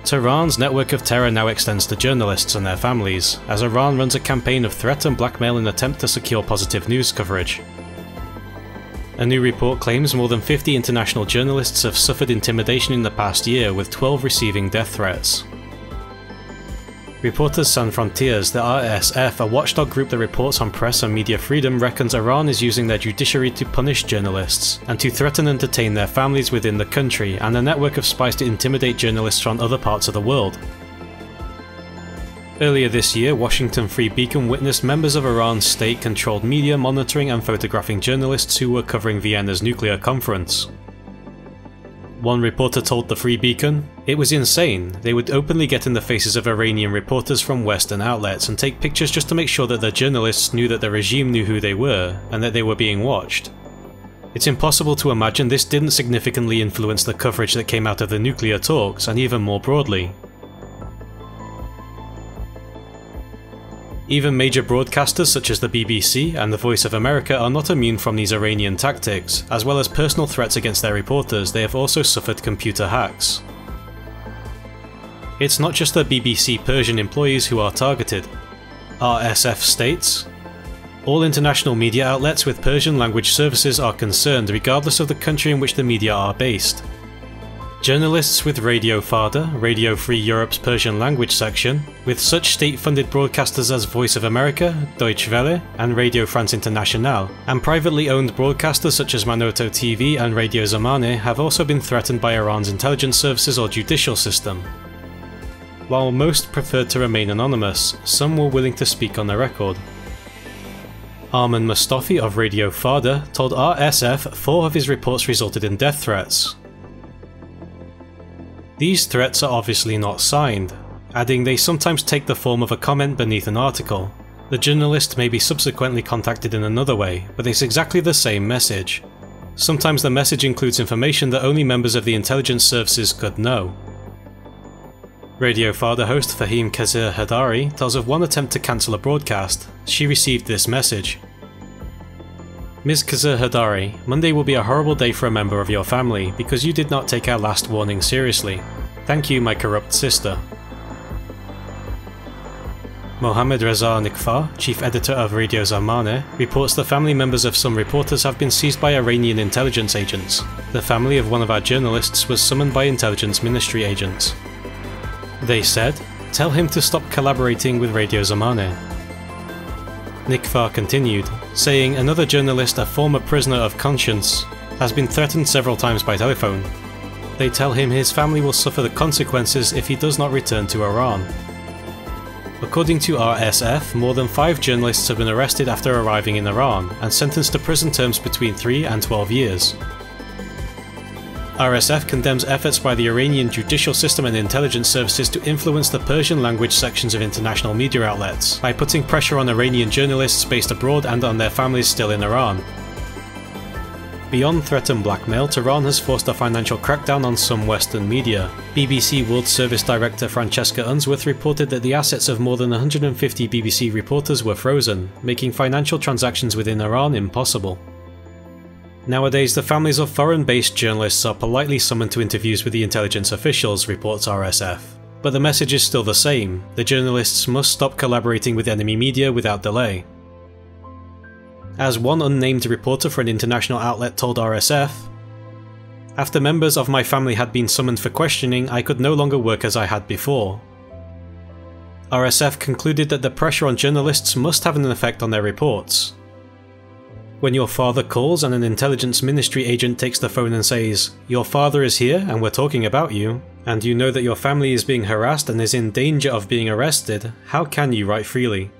Tehran's network of terror now extends to journalists and their families, as Iran runs a campaign of threat and blackmail in an attempt to secure positive news coverage. A new report claims more than 50 international journalists have suffered intimidation in the past year, with 12 receiving death threats. Reporters Sans Frontières, the RSF, a watchdog group that reports on press and media freedom, reckons Iran is using their judiciary to punish journalists, and to threaten and detain their families within the country, and a network of spies to intimidate journalists from other parts of the world. Earlier this year, Washington Free Beacon witnessed members of Iran's state-controlled media monitoring and photographing journalists who were covering Vienna's nuclear conference. One reporter told the Free Beacon, "It was insane. They would openly get in the faces of Iranian reporters from Western outlets and take pictures just to make sure that the journalists knew that the regime knew who they were, and that they were being watched. It's impossible to imagine this didn't significantly influence the coverage that came out of the nuclear talks, and even more broadly." Even major broadcasters such as the BBC and the Voice of America are not immune from these Iranian tactics. As well as personal threats against their reporters, they have also suffered computer hacks. It's not just the BBC Persian employees who are targeted. RSF states, "All international media outlets with Persian language services are concerned regardless of the country in which the media are based. Journalists with Radio Farda, Radio Free Europe's Persian language section, with such state-funded broadcasters as Voice of America, Deutsche Welle, and Radio France Internationale, and privately owned broadcasters such as Manoto TV and Radio Zamaneh have also been threatened by Iran's intelligence services or judicial system." While most preferred to remain anonymous, some were willing to speak on the record. Arman Mustafi of Radio Farda told RSF 4 of his reports resulted in death threats. These threats are obviously not signed, adding they sometimes take the form of a comment beneath an article. The journalist may be subsequently contacted in another way, but it's exactly the same message. Sometimes the message includes information that only members of the intelligence services could know. Radio Farda host Fahim Kazir Hadari tells of one attempt to cancel a broadcast. She received this message. "Ms. Kazir Hadari, Monday will be a horrible day for a member of your family because you did not take our last warning seriously. Thank you, my corrupt sister." Mohammad Reza Nikfar, chief editor of Radio Zamaneh, reports the family members of some reporters have been seized by Iranian intelligence agents. The family of one of our journalists was summoned by intelligence ministry agents. They said, "Tell him to stop collaborating with Radio Zamaneh." Nikfar continued, saying another journalist, a former prisoner of conscience, has been threatened several times by telephone. They tell him his family will suffer the consequences if he does not return to Iran. According to RSF, more than 5 journalists have been arrested after arriving in Iran and sentenced to prison terms between 3 and 12 years. RSF condemns efforts by the Iranian judicial system and intelligence services to influence the Persian language sections of international media outlets by putting pressure on Iranian journalists based abroad and on their families still in Iran. Beyond threat and blackmail, Tehran has forced a financial crackdown on some Western media. BBC World Service Director Francesca Unsworth reported that the assets of more than 150 BBC reporters were frozen, making financial transactions within Iran impossible. Nowadays, the families of foreign-based journalists are politely summoned to interviews with the intelligence officials, reports RSF. But the message is still the same: the journalists must stop collaborating with enemy media without delay. As one unnamed reporter for an international outlet told RSF, "After members of my family had been summoned for questioning, I could no longer work as I had before." RSF concluded that the pressure on journalists must have an effect on their reports. When your father calls and an intelligence ministry agent takes the phone and says, "Your father is here and we're talking about you," and you know that your family is being harassed and is in danger of being arrested, how can you write freely?